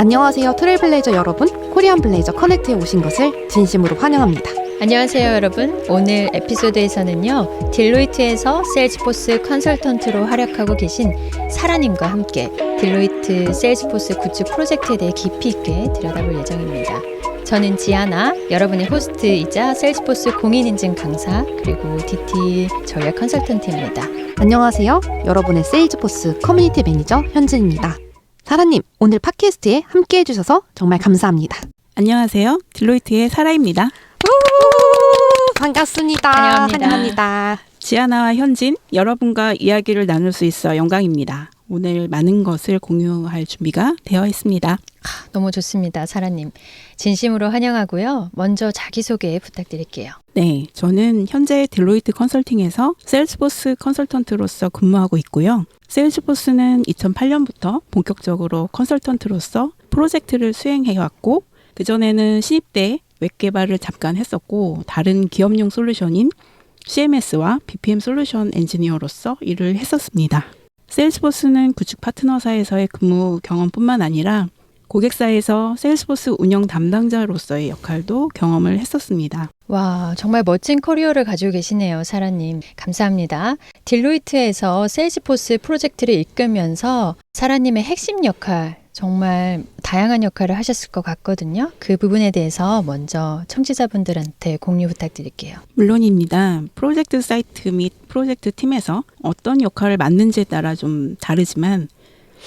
안녕하세요 트레일블레이저 여러분, 코리안 블레이저 커넥트에 오신 것을 진심으로 환영합니다. 안녕하세요 여러분. 오늘 에피소드에서는요, 딜로이트에서 세일즈포스 컨설턴트로 활약하고 계신 사라님과 함께 딜로이트 세일즈포스 구축 프로젝트에 대해 깊이 있게 들여다볼 예정입니다. 저는 지아나, 여러분의 호스트이자 세일즈포스 공인인증 강사, 그리고 DT 전략 컨설턴트입니다. 안녕하세요, 여러분의 세일즈포스 커뮤니티 매니저 현진입니다. 사라님, 오늘 팟캐스트에 함께 해주셔서 정말 감사합니다. 안녕하세요. 딜로이트의 사라입니다. 반갑습니다. 환영합니다. 지아나와 현진, 여러분과 이야기를 나눌 수 있어 영광입니다. 오늘 많은 것을 공유할 준비가 되어 있습니다. 너무 좋습니다. 사라님. 진심으로 환영하고요. 먼저 자기소개 부탁드릴게요. 네, 저는 현재 딜로이트 컨설팅에서 세일즈포스 컨설턴트로서 근무하고 있고요. 세일즈포스는 2008년부터 본격적으로 컨설턴트로서 프로젝트를 수행해왔고, 그전에는 신입 때 웹 개발을 잠깐 했었고, 다른 기업용 솔루션인 CMS와 BPM 솔루션 엔지니어로서 일을 했었습니다. 세일즈포스는 구축 파트너사에서의 근무 경험뿐만 아니라 고객사에서 세일즈포스 운영 담당자로서의 역할도 경험을 했었습니다. 와, 정말 멋진 커리어를 가지고 계시네요, 사라님. 감사합니다. 딜로이트에서 세일즈포스 프로젝트를 이끌면서 사라님의 핵심 역할, 정말 다양한 역할을 하셨을 것 같거든요. 그 부분에 대해서 먼저 청취자분들한테 공유 부탁드릴게요. 물론입니다. 프로젝트 사이트 및 프로젝트 팀에서 어떤 역할을 맡는지에 따라 좀 다르지만,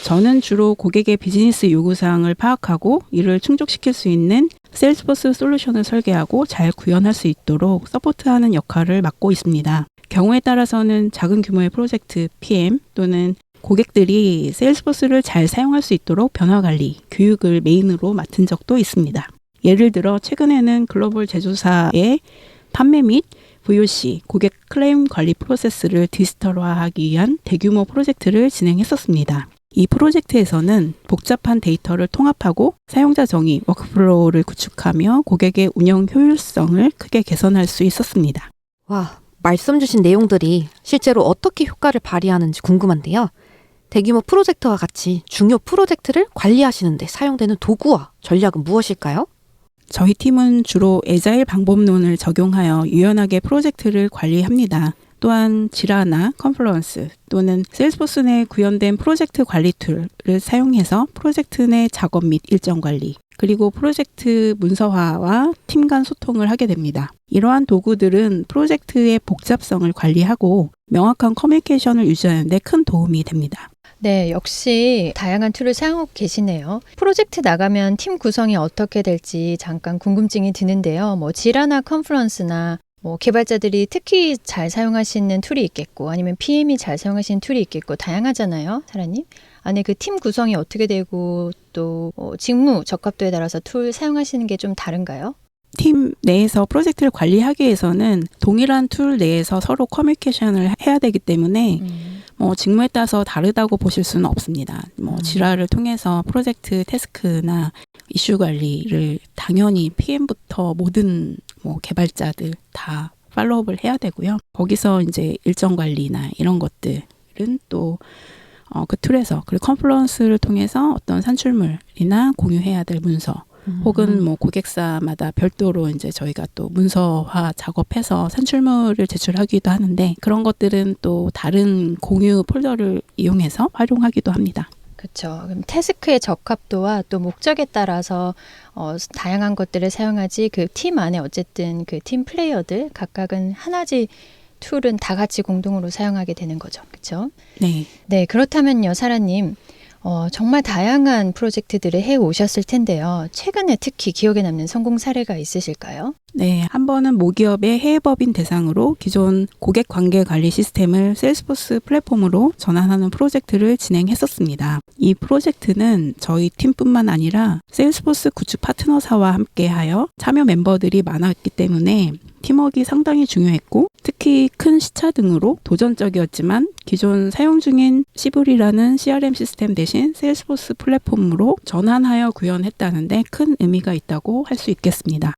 저는 주로 고객의 비즈니스 요구사항을 파악하고 이를 충족시킬 수 있는 세일즈포스 솔루션을 설계하고 잘 구현할 수 있도록 서포트하는 역할을 맡고 있습니다. 경우에 따라서는 작은 규모의 프로젝트 PM 또는 고객들이 세일즈포스를 잘 사용할 수 있도록 변화관리, 교육을 메인으로 맡은 적도 있습니다. 예를 들어 최근에는 글로벌 제조사의 판매 및 VOC, 고객 클레임 관리 프로세스를 디지털화하기 위한 대규모 프로젝트를 진행했었습니다. 이 프로젝트에서는 복잡한 데이터를 통합하고 사용자 정의, 워크플로우를 구축하며 고객의 운영 효율성을 크게 개선할 수 있었습니다. 와, 말씀 주신 내용들이 실제로 어떻게 효과를 발휘하는지 궁금한데요. 대규모 프로젝트와 같이 중요 프로젝트를 관리하시는데 사용되는 도구와 전략은 무엇일까요? 저희 팀은 주로 애자일 방법론을 적용하여 유연하게 프로젝트를 관리합니다. 또한 지라나 컨플루언스 또는 세일즈포스 내 구현된 프로젝트 관리 툴을 사용해서 프로젝트 내 작업 및 일정 관리, 그리고 프로젝트 문서화와 팀 간 소통을 하게 됩니다. 이러한 도구들은 프로젝트의 복잡성을 관리하고 명확한 커뮤니케이션을 유지하는 데 큰 도움이 됩니다. 네, 역시 다양한 툴을 사용하고 계시네요. 프로젝트 나가면 팀 구성이 어떻게 될지 잠깐 궁금증이 드는데요. 지라나 컨퍼런스나 개발자들이 특히 잘 사용하시는 툴이 있겠고, 아니면 PM이 잘 사용하시는 툴이 있겠고, 다양하잖아요, 사라님. 안에 그 팀 구성이 어떻게 되고, 또 직무 적합도에 따라서 툴 사용하시는 게 좀 다른가요? 팀 내에서 프로젝트를 관리하기 위해서는 동일한 툴 내에서 서로 커뮤니케이션을 해야 되기 때문에 직무에 따라서 다르다고 보실 수는 없습니다. 지라를 통해서 프로젝트 태스크나 이슈 관리를 당연히 PM부터 모든 개발자들 다 팔로우업을 해야 되고요. 거기서 이제 일정 관리나 이런 것들은 또 그 툴에서, 그리고 컨플루언스를 통해서 어떤 산출물이나 공유해야 될 문서, 혹은 고객사마다 별도로 이제 저희가 또 문서화 작업해서 산출물을 제출하기도 하는데, 그런 것들은 또 다른 공유 폴더를 이용해서 활용하기도 합니다. 그렇죠. 그럼 태스크의 적합도와 또 목적에 따라서 다양한 것들을 사용하지, 그 팀 안에 어쨌든 그 팀 플레이어들 각각은 하나지 툴은 다 같이 공동으로 사용하게 되는 거죠. 그렇죠? 네. 네, 그렇다면요, 사라님. 정말 다양한 프로젝트들을 해 오셨을 텐데요. 최근에 특히 기억에 남는 성공 사례가 있으실까요? 네, 한 번은 모기업의 해외법인 대상으로 기존 고객 관계 관리 시스템을 세일즈포스 플랫폼으로 전환하는 프로젝트를 진행했었습니다. 이 프로젝트는 저희 팀뿐만 아니라 세일즈포스 구축 파트너사와 함께하여 참여 멤버들이 많았기 때문에 팀워크가 상당히 중요했고, 특히 큰 시차 등으로 도전적이었지만 기존 사용 중인 시블이라는 CRM 시스템 대신 세일즈포스 플랫폼으로 전환하여 구현했다는 데 큰 의미가 있다고 할 수 있겠습니다.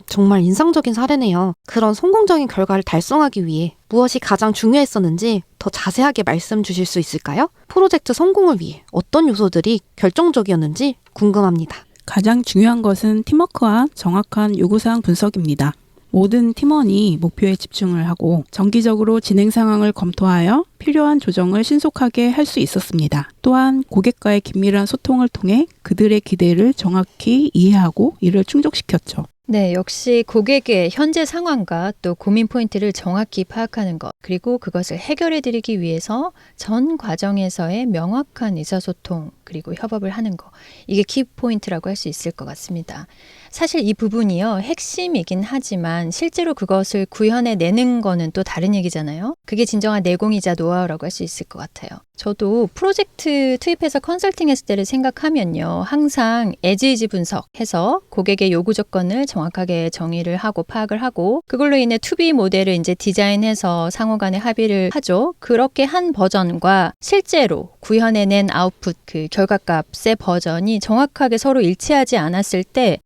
정말 인상적인 사례네요. 그런 성공적인 결과를 달성하기 위해 무엇이 가장 중요했었는지 더 자세하게 말씀 주실 수 있을까요? 프로젝트 성공을 위해 어떤 요소들이 결정적이었는지 궁금합니다. 가장 중요한 것은 팀워크와 정확한 요구사항 분석입니다. 모든 팀원이 목표에 집중을 하고 정기적으로 진행 상황을 검토하여 필요한 조정을 신속하게 할 수 있었습니다. 또한 고객과의 긴밀한 소통을 통해 그들의 기대를 정확히 이해하고 이를 충족시켰죠. 네, 역시 고객의 현재 상황과 또 고민 포인트를 정확히 파악하는 것, 그리고 그것을 해결해 드리기 위해서 전 과정에서의 명확한 의사소통, 그리고 협업을 하는 것. 이게 키포인트라고 할 수 있을 것 같습니다. 사실 이 부분이요, 핵심이긴 하지만 실제로 그것을 구현해 내는 거는 또 다른 얘기잖아요. 그게 진정한 내공이자 노하우라고 할 수 있을 것 같아요. 저도 프로젝트 투입해서 컨설팅 했을 때를 생각하면요, 항상 에지이지 분석해서 고객의 요구 조건을 정확하게 정의를 하고 파악을 하고, 그걸로 인해 투비 모델을 이제 디자인해서 상호 간에 합의를 하죠. 그렇게 한 버전과 실제로 구현해낸 아웃풋, 그 결과값의 버전이 정확하게 서로 일치하지 않았을 때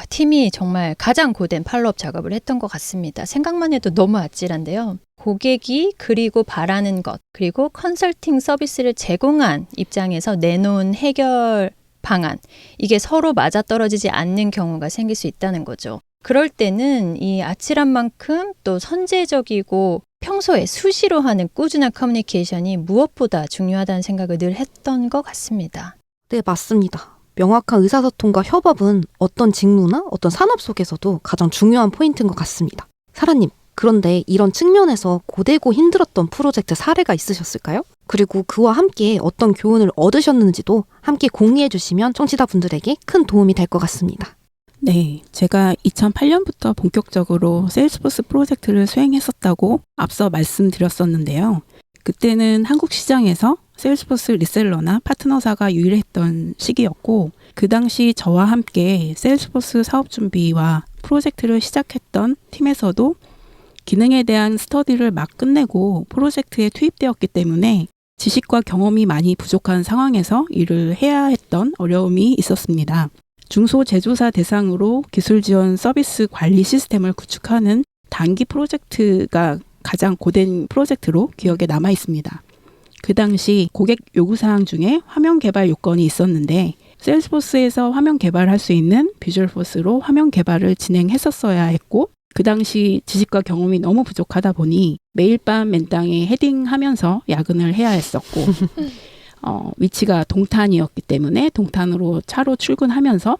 팀이 정말 가장 고된 팔로업 작업을 했던 것 같습니다. 생각만 해도 너무 아찔한데요. 고객이 그리고 바라는 것, 그리고 컨설팅 서비스를 제공한 입장에서 내놓은 해결 방안, 이게 서로 맞아떨어지지 않는 경우가 생길 수 있다는 거죠. 그럴 때는 이 아찔한 만큼 또 선제적이고 평소에 수시로 하는 꾸준한 커뮤니케이션이 무엇보다 중요하다는 생각을 늘 했던 것 같습니다. 네, 맞습니다. 명확한 의사소통과 협업은 어떤 직무나 어떤 산업 속에서도 가장 중요한 포인트인 것 같습니다. 사라님, 그런데 이런 측면에서 고되고 힘들었던 프로젝트 사례가 있으셨을까요? 그리고 그와 함께 어떤 교훈을 얻으셨는지도 함께 공유해 주시면 청취자분들에게 큰 도움이 될 것 같습니다. 네, 제가 2008년부터 본격적으로 세일즈포스 프로젝트를 수행했었다고 앞서 말씀드렸었는데요. 그때는 한국 시장에서 세일즈포스 리셀러나 파트너사가 유일했던 시기였고, 그 당시 저와 함께 세일즈포스 사업 준비와 프로젝트를 시작했던 팀에서도 기능에 대한 스터디를 막 끝내고 프로젝트에 투입되었기 때문에 지식과 경험이 많이 부족한 상황에서 일을 해야 했던 어려움이 있었습니다. 중소제조사 대상으로 기술 지원 서비스 관리 시스템을 구축하는 단기 프로젝트가 가장 고된 프로젝트로 기억에 남아 있습니다. 그 당시 고객 요구사항 중에 화면 개발 요건이 있었는데, 세일즈포스에서 화면 개발할 수 있는 비주얼포스로 화면 개발을 진행했었어야 했고, 그 당시 지식과 경험이 너무 부족하다 보니 매일 밤 맨땅에 헤딩하면서 야근을 해야 했었고, 위치가 동탄이었기 때문에 동탄으로 차로 출근하면서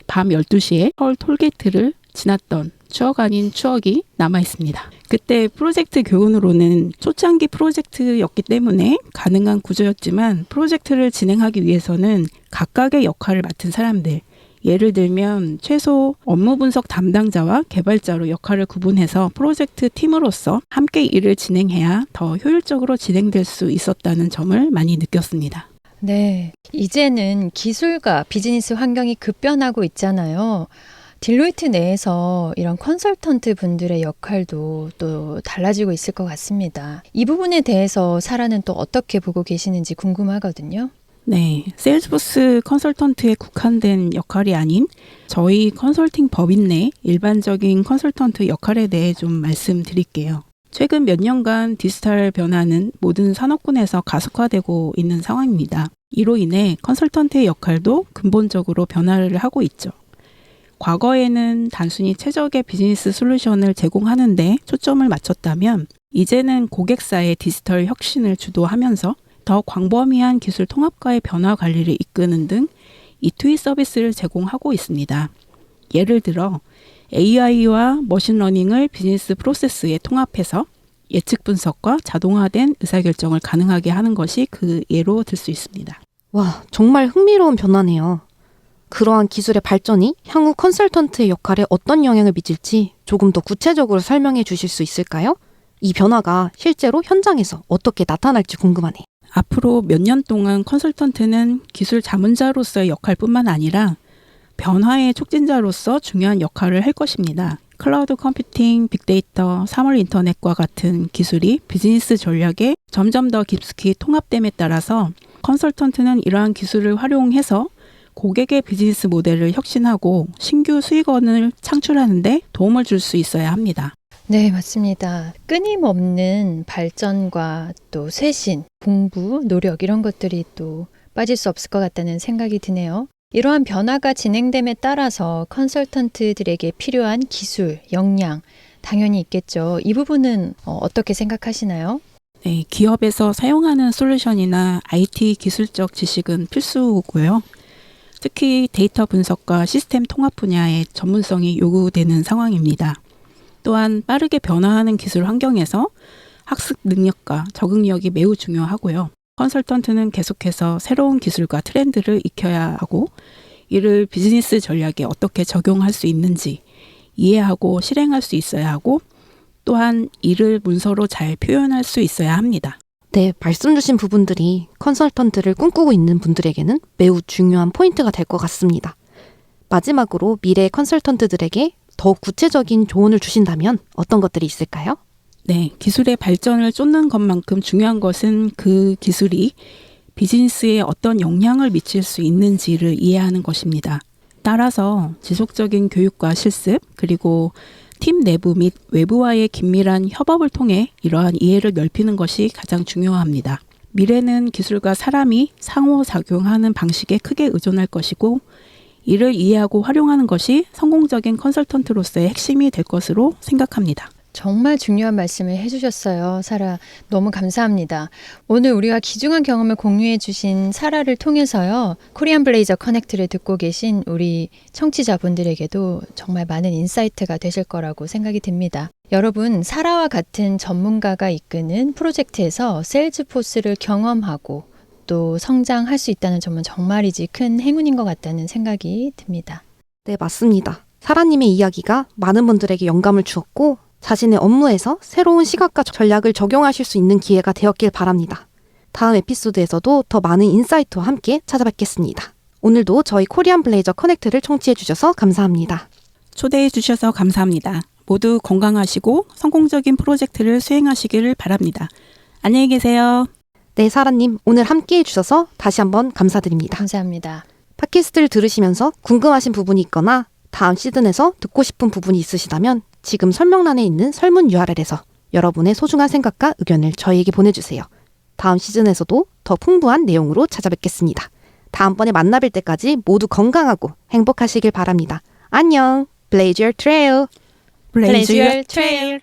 밤 12시에 서울 톨게이트를 지났던 추억 아닌 추억이 남아 있습니다. 그때 프로젝트 교훈으로는 초창기 프로젝트였기 때문에 가능한 구조였지만, 프로젝트를 진행하기 위해서는 각각의 역할을 맡은 사람들, 예를 들면 최소 업무 분석 담당자와 개발자로 역할을 구분해서 프로젝트 팀으로서 함께 일을 진행해야 더 효율적으로 진행될 수 있었다는 점을 많이 느꼈습니다. 네, 이제는 기술과 비즈니스 환경이 급변하고 있잖아요. 딜로이트 내에서 이런 컨설턴트 분들의 역할도 또 달라지고 있을 것 같습니다. 이 부분에 대해서 사라는 또 어떻게 보고 계시는지 궁금하거든요. 네, 세일즈포스 컨설턴트에 국한된 역할이 아닌 저희 컨설팅 법인 내 일반적인 컨설턴트 역할에 대해 좀 말씀드릴게요. 최근 몇 년간 디지털 변화는 모든 산업군에서 가속화되고 있는 상황입니다. 이로 인해 컨설턴트의 역할도 근본적으로 변화를 하고 있죠. 과거에는 단순히 최적의 비즈니스 솔루션을 제공하는 데 초점을 맞췄다면, 이제는 고객사의 디지털 혁신을 주도하면서 더 광범위한 기술 통합과의 변화 관리를 이끄는 등 E2E 서비스를 제공하고 있습니다. 예를 들어 AI와 머신러닝을 비즈니스 프로세스에 통합해서 예측 분석과 자동화된 의사결정을 가능하게 하는 것이 그 예로 들 수 있습니다. 와, 정말 흥미로운 변화네요. 그러한 기술의 발전이 향후 컨설턴트의 역할에 어떤 영향을 미칠지 조금 더 구체적으로 설명해 주실 수 있을까요? 이 변화가 실제로 현장에서 어떻게 나타날지 궁금하네요. 앞으로 몇 년 동안 컨설턴트는 기술 자문자로서의 역할뿐만 아니라 변화의 촉진자로서 중요한 역할을 할 것입니다. 클라우드 컴퓨팅, 빅데이터, 3월 인터넷과 같은 기술이 비즈니스 전략에 점점 더 깊숙이 통합됨에 따라서 컨설턴트는 이러한 기술을 활용해서 고객의 비즈니스 모델을 혁신하고 신규 수익원을 창출하는 데 도움을 줄 수 있어야 합니다. 네, 맞습니다. 끊임없는 발전과 또 쇄신, 공부, 노력 이런 것들이 또 빠질 수 없을 것 같다는 생각이 드네요. 이러한 변화가 진행됨에 따라서 컨설턴트들에게 필요한 기술, 역량 당연히 있겠죠. 이 부분은 어떻게 생각하시나요? 네, 기업에서 사용하는 솔루션이나 IT 기술적 지식은 필수고요. 특히 데이터 분석과 시스템 통합 분야의 전문성이 요구되는 상황입니다. 또한 빠르게 변화하는 기술 환경에서 학습 능력과 적응력이 매우 중요하고요. 컨설턴트는 계속해서 새로운 기술과 트렌드를 익혀야 하고 이를 비즈니스 전략에 어떻게 적용할 수 있는지 이해하고 실행할 수 있어야 하고 또한 이를 문서로 잘 표현할 수 있어야 합니다. 네, 말씀 주신 부분들이 컨설턴트를 꿈꾸고 있는 분들에게는 매우 중요한 포인트가 될 것 같습니다. 마지막으로 미래 컨설턴트들에게 더욱 구체적인 조언을 주신다면 어떤 것들이 있을까요? 네, 기술의 발전을 쫓는 것만큼 중요한 것은 그 기술이 비즈니스에 어떤 영향을 미칠 수 있는지를 이해하는 것입니다. 따라서 지속적인 교육과 실습, 그리고 팀 내부 및 외부와의 긴밀한 협업을 통해 이러한 이해를 넓히는 것이 가장 중요합니다. 미래는 기술과 사람이 상호작용하는 방식에 크게 의존할 것이고 이를 이해하고 활용하는 것이 성공적인 컨설턴트로서의 핵심이 될 것으로 생각합니다. 정말 중요한 말씀을 해주셨어요. 사라, 너무 감사합니다. 오늘 우리가 귀중한 경험을 공유해 주신 사라를 통해서요. 코리안 블레이저 커넥트를 듣고 계신 우리 청취자분들에게도 정말 많은 인사이트가 되실 거라고 생각이 듭니다. 여러분, 사라와 같은 전문가가 이끄는 프로젝트에서 세일즈포스를 경험하고 또 성장할 수 있다는 점은 정말이지 큰 행운인 것 같다는 생각이 듭니다. 네, 맞습니다. 사라님의 이야기가 많은 분들에게 영감을 주었고 자신의 업무에서 새로운 시각과 전략을 적용하실 수 있는 기회가 되었길 바랍니다. 다음 에피소드에서도 더 많은 인사이트와 함께 찾아뵙겠습니다. 오늘도 저희 코리안 블레이저 커넥트를 청취해 주셔서 감사합니다. 초대해 주셔서 감사합니다. 모두 건강하시고 성공적인 프로젝트를 수행하시기를 바랍니다. 안녕히 계세요. 네, 사라님 오늘 함께 해주셔서 다시 한번 감사드립니다. 감사합니다. 팟캐스트를 들으시면서 궁금하신 부분이 있거나 다음 시즌에서 듣고 싶은 부분이 있으시다면 지금 설명란에 있는 설문 URL에서 여러분의 소중한 생각과 의견을 저희에게 보내주세요. 다음 시즌에서도 더 풍부한 내용으로 찾아뵙겠습니다. 다음번에 만나뵐 때까지 모두 건강하고 행복하시길 바랍니다. 안녕! Blaze your trail! Blaze your trail.